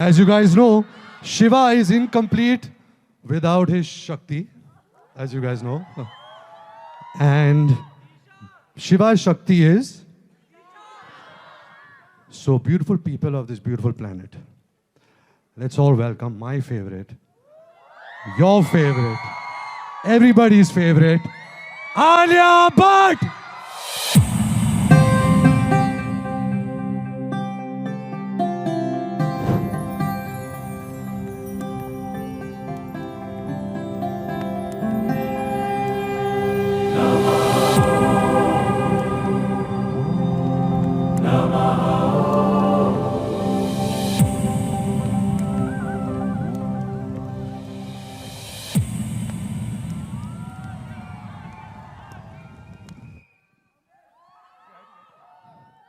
As you guys know, Shiva is incomplete without his Shakti, as you guys know. And Shiva's Shakti is so beautiful people of this beautiful planet. Let's all welcome my favorite, your favorite, everybody's favorite, Alia Bhatt!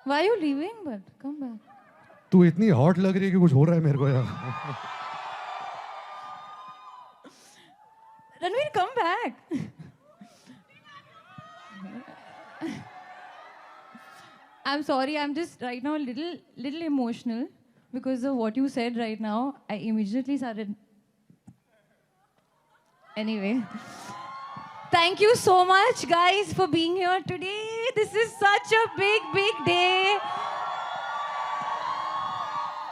Why are you leaving? But come back. तू इतनी hot लग रही है कि कुछ हो रहा है मेरे को यार. Ranveer, come back. I'm sorry. I'm just right now a little emotional because of what you said right now. I immediately started. Anyway. Thank you so much, guys, for being here today. This is such a big day.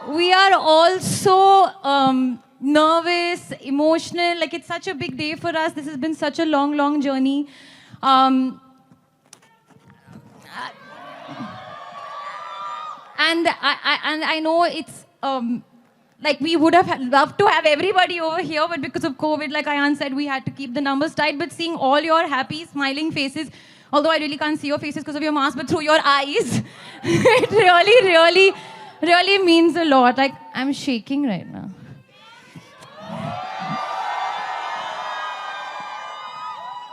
We are all so nervous, emotional. Like, it's such a big day for us. This has been such a long journey. And I know it's like we would have loved to have everybody over here, but because of COVID, like Ayan said, we had to keep the numbers tight. But seeing all your happy, smiling faces, although I really can't see your faces because of your mask, but through your eyes, it really means a lot. Like, I'm shaking right now.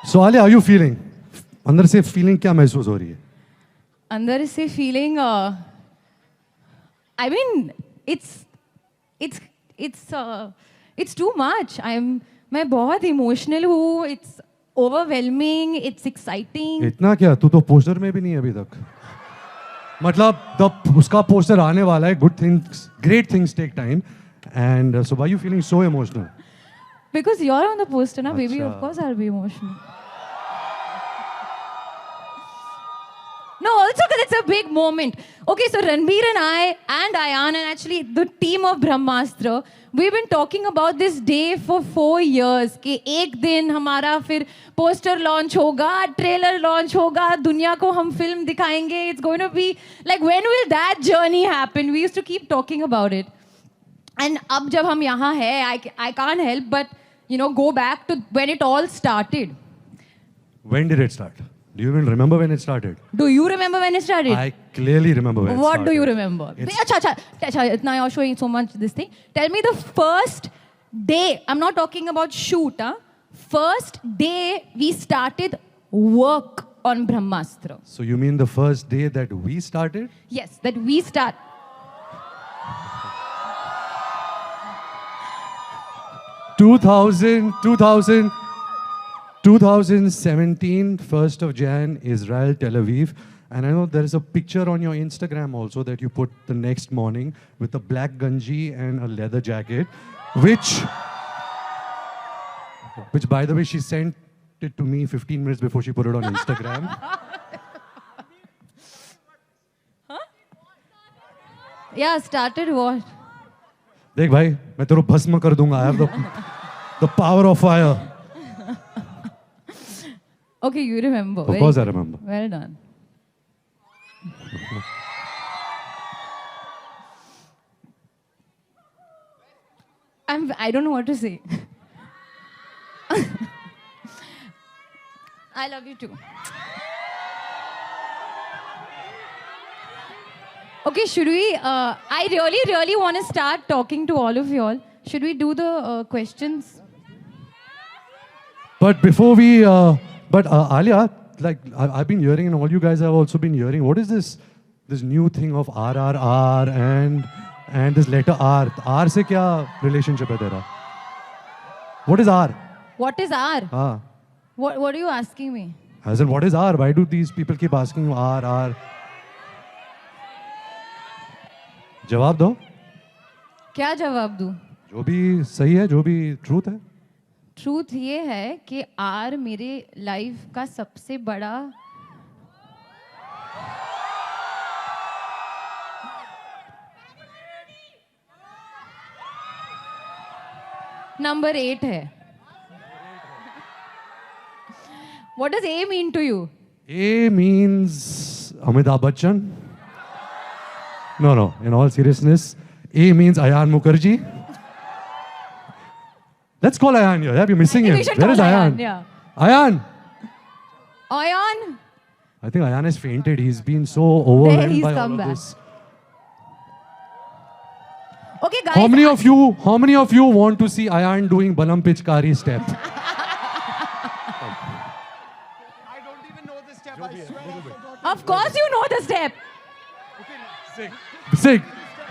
So Alia, how are you feeling? अंदर से feeling क्या महसूस हो रही है? अंदर से feeling, I mean, it's too much. मैं बहुत emotional हूँ. It's overwhelming. It's exciting. इतना क्या? तू तो पोस्टर में भी नहीं है अभी तक. मतलब उसका पोस्टर आने वाला है. Good things, great things take time. And so why are you feeling so emotional? Because you're on the poster, na, baby. Achha. Of course, I'll be emotional. No, also because it's a big moment. Okay, so Ranveer and I and Ayan and actually the team of Brahmastra, we've been talking about this day for 4 years. कि एक दिन हमारा फिर poster launch होगा, trailer launch होगा, दुनिया को हम film दिखाएंगे. It's going to be like, when will that journey happen? We used to keep talking about it. And अब जब हम यहाँ हैं, I can't help but, you know, go back to when it all started. When did it start? Do you even remember when it started? Do you remember when it started? I clearly remember when it started. What do you remember? Acha, now you're showing so much this thing. Tell me the first day. I'm not talking about shoot. Huh? First day we started work on Brahmastra. So you mean the first day that we started? Yes, that we start. $2017, 1st of Jan, Israel, Tel Aviv. And I know there is a picture on your Instagram also that you put the next morning with a black ganji and a leather jacket, which by the way, she sent it to me 15 minutes before she put it on Instagram. Yeah, started what? देख भाई, मैं तेरे को भस्म कर दूंगा. I have the power of fire. Okay, you remember. Of course I remember. Well done. I don't know what to say. I love you too. Okay, should we? I really want to start talking to all of you all. Should we do the questions? But before we, Alia, like I've been hearing, and all you guys have also been hearing, what is this new thing of RRR and this letter R? R से क्या relationship है तेरा? What is R? What is R? हाँ. What are you asking me? As in, what is R? Why do these people keep asking you R? जवाब दो. क्या जवाब दूं? जो भी सही है, जो भी ट्रूथ है. ट्रूथ ये है कि आर मेरे लाइफ का सबसे बड़ा नंबर 8 है. What does A mean to you? A means Amitabh Bachchan. No. In all seriousness, A means Ayan Mukherjee. Let's call Ayan here. Yeah, we're missing I think him. we should Where is call Ayan? Ayan, yeah. Ayan. Ayan, I think Ayan has fainted. He's been so there overwhelmed he's by all come of back. this. Okay, guys. How many of you want to see Ayan doing Balam Pichkari step? I don't even know the step. I swear I forgot. Of course you know the step. Sing.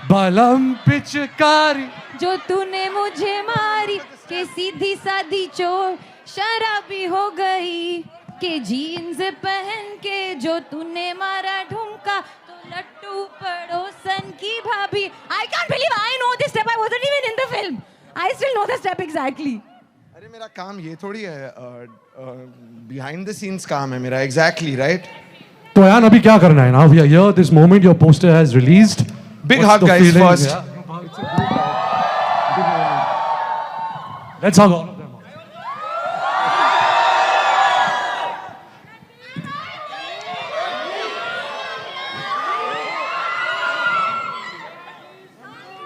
Balam Pichkari. जो तूने मुझे मारी के सीधी सादी चोर शराबी हो गई के जीन्स पहन के जो तूने मारा ढुमका तो लट्टू पड़ोसन की भाभी. I can't believe I know this step. I wasn't even in the film. I still know the step exactly. अरे मेरा काम ये थोड़ी है. Behind the scenes काम है मेरा. Exactly, right? तो Ayan, अभी क्या करना है? Now we are here. This moment your poster has released. Big What's hug, the guys, feeling? first. Yeah. Let's hug all of them.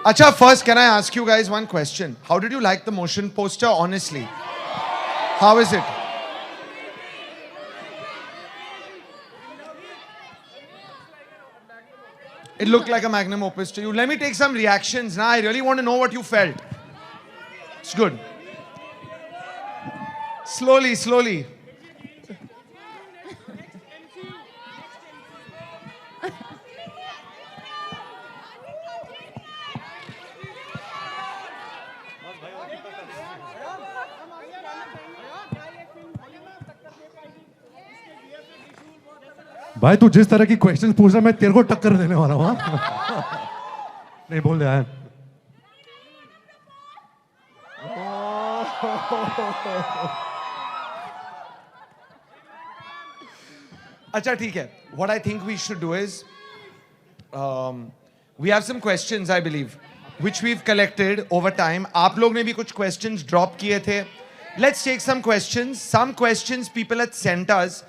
Acha, first, can I ask you guys one question? How did you like the motion poster, honestly? How is it? It looked like a magnum opus to you. Let me take some reactions now. I really want to know what you felt. It's good. Slowly, slowly. भाई तू जिस तरह की questions पूछ रहा है मैं तेरे को टक्कर देने वाला हूँ. हाँ? नहीं बोल दे Ayan. Acha, theek hai. What I think we should do is, we have some questions, I believe, which we've collected over time. आप लोग ने भी कुछ questions drop किए थे. Let's take some questions. Some questions people had sent us.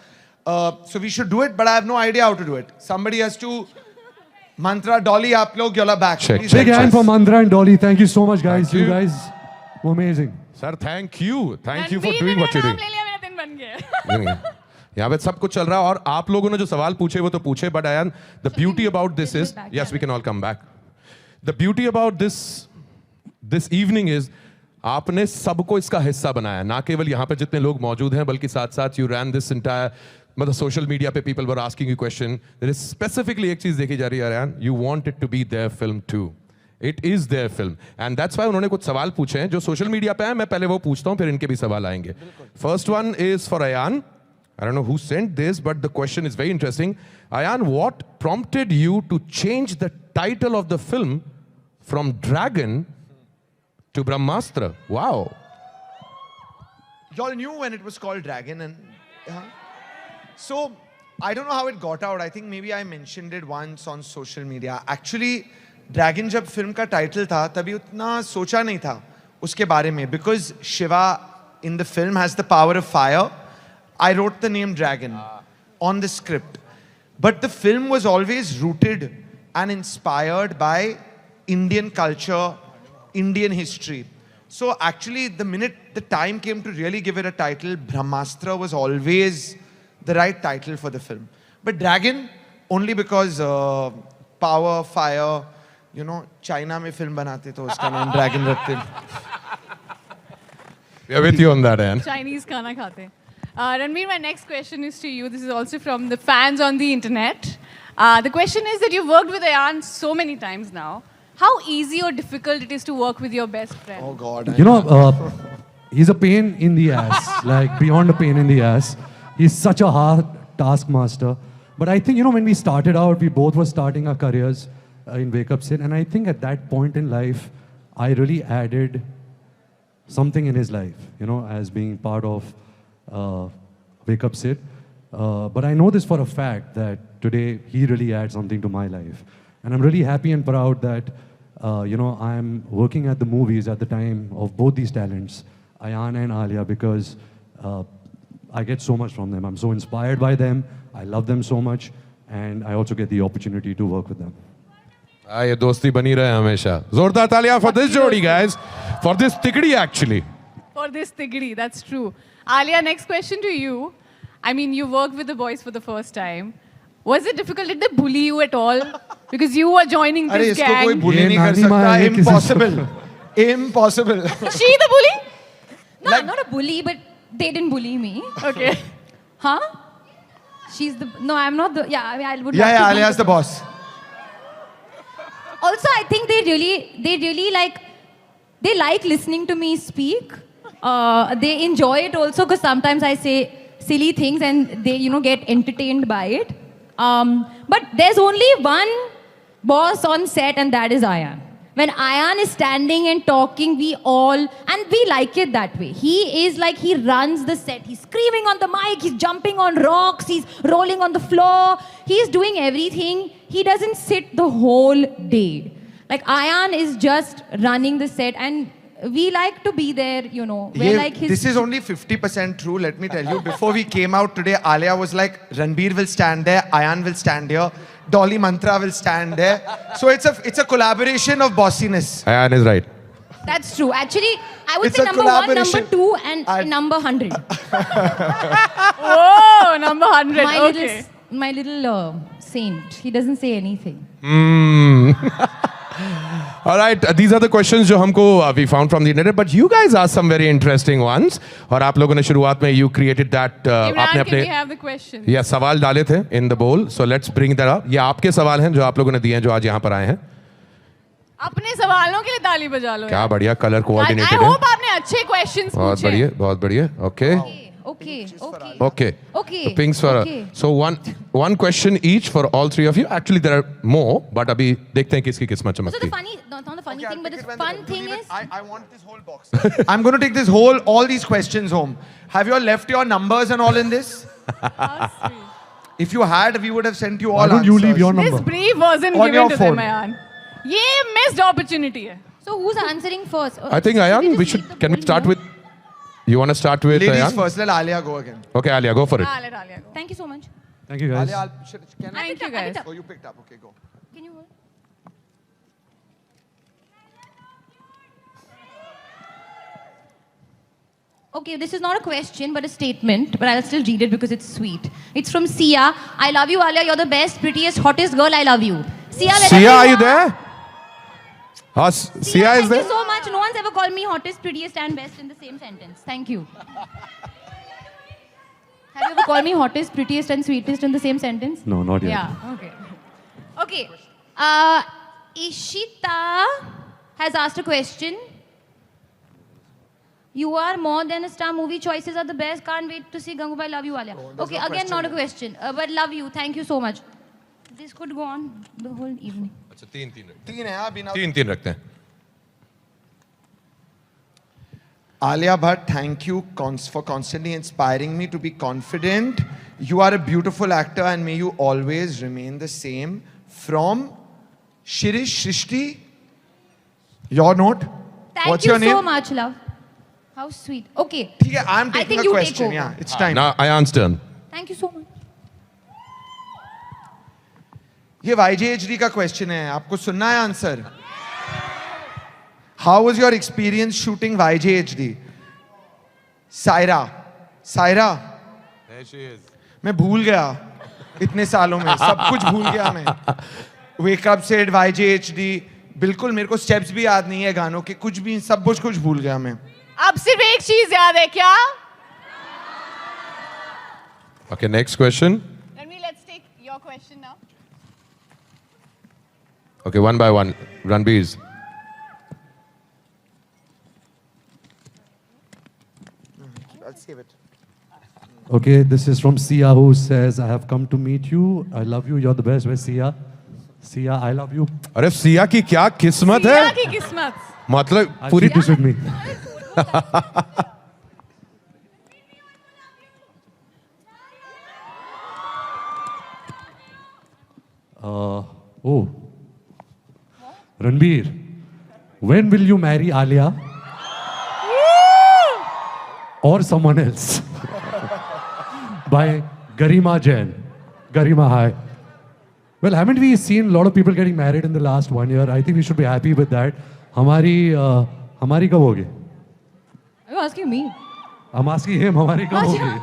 So we should do it, but I have no idea how to do it. Somebody has to. Mantra, Dolly, आप लोग, y'all are back. Check. Please Big help hand us. for Mandra and Dolly. Thank you so much, guys. Thank You you. guys were amazing. Sir thank you for Ranveer doing ने what you're नाम doing. ले लिया, मेरा दिन बन गया. नहीं, यहाँ पे सब कुछ चल रहा है और आप लोगों ने जो सवाल पूछे वो तो पूछे, but Ayan, the beauty about this is, yes, we can all come back. The beauty about this evening is आपने सबको इसका हिस्सा बनाया, ना केवल यहाँ पे जितने लोग मौजूद हैं बल्कि साथ साथ you ran this entire, मतलब सोशल मीडिया पे people were asking you question. There is specifically एक चीज देखी जा रही है Ayan, you want it to be their film too. It is their film and that's why उन्होंने कुछ सवाल पूछे हैं जो सोशल मीडिया पे हैं. मैं पहले वो पूछता हूँ फिर इनके भी सवाल आएंगे. First one is for Ayan. I don't know who sent this, but the question is very interesting. Ayan, what prompted you to change the title of the film from Dragon to Brahmastra? Wow. Y'all knew when it was called Dragon, and so I don't know how it got out. I think maybe I mentioned it once on social media. Actually, Dragon जब film का title था तभी उतना सोचा नहीं था उसके बारे में, because Shiva in the film has the power of fire. I wrote the name Dragon on the script, but the film was always rooted and inspired by Indian culture, Indian history. So actually, the minute the time came to really give it a title, Brahmastra was always the right title for the film. But Dragon, only because power, fire, you know, China में film बनाते तो उसका नाम Dragon रखते. We are with you on that, Ayan. Chinese खाना खाते. Ranveer, my next question is to you. This is also from the fans on the internet. The question is that you've worked with Ayan so many times now. How easy or difficult it is to work with your best friend? Oh God. You know, he's a pain in the ass, like beyond a pain in the ass. He's such a hard taskmaster. But I think, you know, when we started out, we both were starting our careers in Wake Up Sid. And I think at that point in life, I really added something in his life, you know, as being part of Wake Up Sid. But I know this for a fact that today he really adds something to my life. And I'm really happy and proud that, you know, I'm working at the movies at the time of both these talents, Ayan and Alia, because I get so much from them. I'm so inspired by them. I love them so much. And I also get the opportunity to work with them. ये दोस्ती बनी रहे हमेशा. जोरदार तालियां for this जोड़ी, guys. For this tikdi actually. For this tigri, that's true. Alia, next question to you. I mean, you worked with the boys for the first time. Was it difficult? Did they bully you at all? Because you were joining अरे this इसको कोई gang. bully ये नहीं कर नानी माँ सकता. है किसी को. Impossible. Impossible. Was she the bully? No, I'm not a bully, but they didn't bully me. Okay. Huh? She's the. No, I'm not the. Yeah, I mean, I would. Yeah, love yeah, to be Alia's the boss. Also, I think they really like, they like listening to me speak. They enjoy it also because sometimes I say silly things and they, you know, get entertained by it. But there's only one boss on set and that is Ayan. When Ayan is standing and talking, we all, and we like it that way. He is like, he runs the set. He's screaming on the mic, he's jumping on rocks, he's rolling on the floor. He's doing everything. He doesn't sit the whole day. Like Ayan is just running the set and we like to be there, you know. We're like his... This is only 50% true, let me tell you. Before we came out today, Alia was like, Ranbir will stand there, Ayan will stand here, Dolly Mantra will stand there. So it's a collaboration of bossiness. Ayan is right. That's true. Actually, I would It's say a number 1, number collaboration. 2 and number 100. Oh, number 100. Okay. My little saint. He doesn't say anything. All right, these are the questions जो हमको we found from the internet, but you guys asked some very interesting ones. और आप लोगों ने शुरुआत में you created that आपने Imran, can we अपने have the question? या सवाल डाले थे in the bowl. So let's bring that up. ये आपके सवाल हैं जो आप लोगों ने दिए हैं जो आज यहाँ पर आए हैं. अपने सवालों के लिए ताली बजा लो. क्या बढ़िया कलर I कोऑर्डिनेटेड है. hope आपने अच्छे questions बहुत पूछे. बढ़िया, बहुत बढ़िया. Okay. Okay. Okay. Okay. The pinks for Okay. so one question each for all three of you. Actually, there are more, but अभी देखते हैं किसकी किस्मत So चमकती the है. funny, not the funny thing, but the Pick it when fun you thing leave it. is... I want this whole box. I'm going to take this all these questions home. Have you all left your numbers and all in this? If you had, we would have sent you all Why don't you leave your answers. This number? brief wasn't On given your to phone. them, Ayan. ये missed opportunity है. So who's answering first? I think Ayan, we should. Can we start with? You want to start with Ladies Ayan? first, let Alia go again. Okay, Alia, go for it. Let Alia go. Thank you so much. Thank you, guys. Alia, can I? Thank you, I guys. picked up. Oh, you picked up. Okay, go. Can you hold? Okay, this is not a question but a statement, but I'll still read it because it's sweet. It's from Sia. I love you, Alia. You're the best, prettiest, hottest girl. I love you. Sia, Sia, are you there? Sia is thank there? you so much. No one's ever called me hottest, prettiest, and best in the same sentence. Thank you. Have you ever called me hottest, prettiest, and sweetest in the same sentence? No, not yet. Yeah. Okay. Okay. Ishita has asked a question. You are more than a star. Movie choices are the best. Can't wait to see Gangubai. Love you, Alia. Okay, again, not a question. But love you. Thank you so much. This could go on the whole evening. अच्छा तीन रखते तीन है अभी ना. हैं. तीन रखते हैं. Alia Bhatt, thank you for constantly inspiring me to be confident. You are a beautiful actor and may you always remain the same. From Shirish Shrishti, your note. Thank What's you your name? so much, love. How sweet. Okay. ठीक है, I'm I taking think a you take question. over. Yeah, it's time. Now Ayan's turn. Thank you so much. ये YJHD का question है. आपको सुनना है answer? How was your experience shooting YJHD? Saira. There she is. मैं भूल गया इतने सालों में सब कुछ भूल गया मैं. Wake Up Sid, YJHD, बिल्कुल मेरे को steps भी याद नहीं है गानों के, कुछ भी सब कुछ भूल गया मैं. अब सिर्फ एक चीज याद है क्या? Okay, next question. Let's take your question now. Okay, one by one. Ranbir's. I'll save it. Okay, this is from Sia who says, I have come to meet you. I love you. You're the best. Where's Sia? Sia, I love you. अरे सिया की क्या किस्मत सिया है? की किस्मत. मतलब I'll पूरी keep this with me. Oh, Ranbir, when will you marry Alia? Or someone else? By Garima Jain. Garima, hi. Well, haven't we seen a lot of people getting married in the last 1 year? I think we should be happy with that. हमारी कब होगी? Are you asking me? I'm asking him, हमारी कब अच्छा। होगी?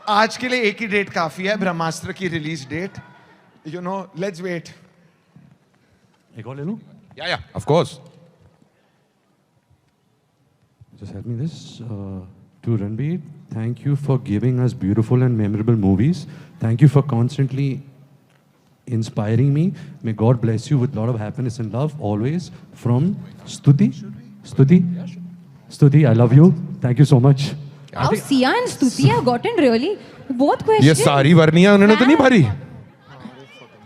आज के लिए एक ही डेट काफी है, ब्रह्मास्त्र की release date. You know, let's wait. एक और ले लूं? Yeah, of course. Just help me this. To Ranbir, thank you for giving us beautiful and memorable movies. Thank you for constantly inspiring me. May God bless you with a lot of happiness and love always. From Stuti. Stuti? Stuti, I love you. Thank you so much. How Sia and Stuti have gotten really both questions. ये सारी वर्णियां उन्होंने तो नहीं भरी.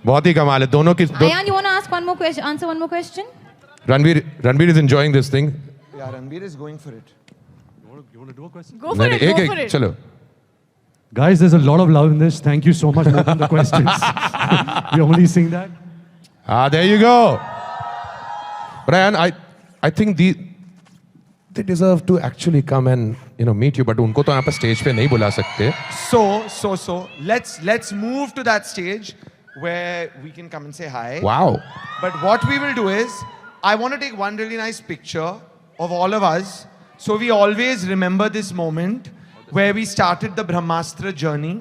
बहुत ही कमाल है दोनों की. Ayan, you want to ask one more question? Answer one more question? Ranbir is enjoying this thing. Yeah, Ranbir is going for it. You want to do a question? Go for it, go for it. चलो. Guys, there's a lot of love in this. Thank you so much more than the questions. We're only seeing that. There you go. Ryan, I think they deserve to actually come and meet you, but उनको तो यहाँ पर stage पे नहीं बुला सकते. So let's move to that stage where we can come and say hi. Wow. But what we will do is, I want to take one really nice picture of all of us, so we always remember this moment where we started the Brahmastra journey.